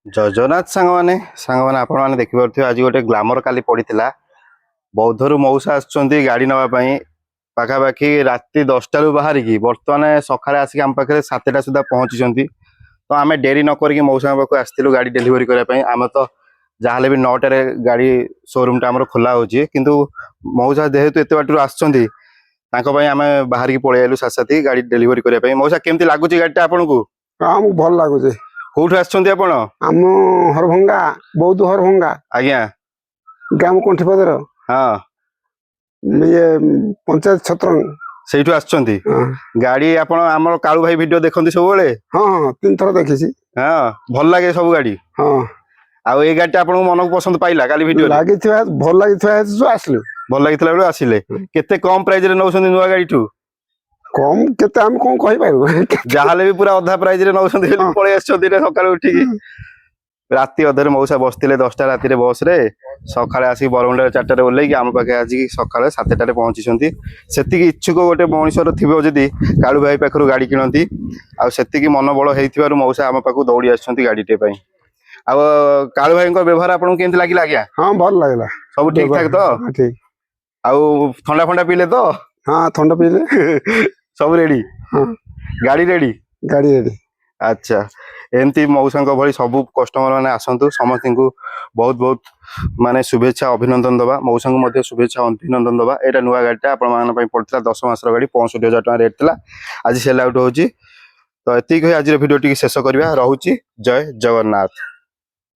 जय जगन्नाथ सांग आपण मैंने देखिपे आज गोटे ग्लामर काली पड़ा बौद्धरू मौसा आसुँच गाड़ी नापी पाखापाखि राति 10टा बाहर की बर्तमान सकाଳେ आसिक आम पाखे 7टा सुधा पहुंची तो आम डेरी नक मौसा पाक आसलु गाड़ी डेलीवरी करने आम तो जहाँ भी 9टार गाड़ी शोरूम टा खोला हो किंतु मौसा जेहेतु एत बाटर आम बाहर की पलि आलु साथी गाड़ी डेलीवरी करने मौसा केमती लगुच गाड़ी आपन को हाँ भल लगुच कौटू आम आम हरभंगा बौद्ध हरभंगा आज्ञा ग्राम कंठीपदर हाँ ये पंचायत छत्रंग से आसुँच हाँ गाड़ी आप कालू भाई वीडियो देखते सब हाँ हाँ 3 थर देखी हाँ भल लगे सब गाड़ी हाँ आउ ये गाड़ी आपको मन को पसंद पाइला काली वीडियो लगी भल लगी आसलु भल लगी बेले आसिले केते कम प्राइस रे नौछन नुआ गाड़ी ठू कम केते हम कोन कहि पाइबो जहाले भी पूरा अधा प्राइस रे नौछन पळे आछन सकाळ उठिकी राति अधरे मौसा बसते 10टा राति बस रे सकाଳେ आसिक बरमुंडा 4टारे ओल्लै आम पाखे आज सकाଳେ 7टारे पहुंची से इच्छुक गोटे मनीषर थी जदि कालू भाई पाखर गाड़ी किणती आती मन बल हो मौसा आम पाक दौड़ी आसुँच गाड़ीटे कालू भाई व्यवहार आपको केमती लगे आज्ञा हाँ भल लगला सब ठीक ठाक तो ठीक आउ ठंडा फंडा पीले तो हाँ ठंडा पीले सब रेडी हाँ गाड़ी रेडी गाड़ी रेडी अच्छा एमती मौसा भली सब कस्टमर मैंने आसतु समस्त को बहुत बहुत माने शुभेच्छा अभिनंदन दबा मौसा को शुभेच्छा अभिनंदन दबा यहाँ नुआ गाड़ीटा आपण पड़ता 10 मासर गाड़ी 65,000 टका रेट था आज सेल आउट हो तो ये आज भिडियो शेष करवा रहुची जय जगन्नाथ।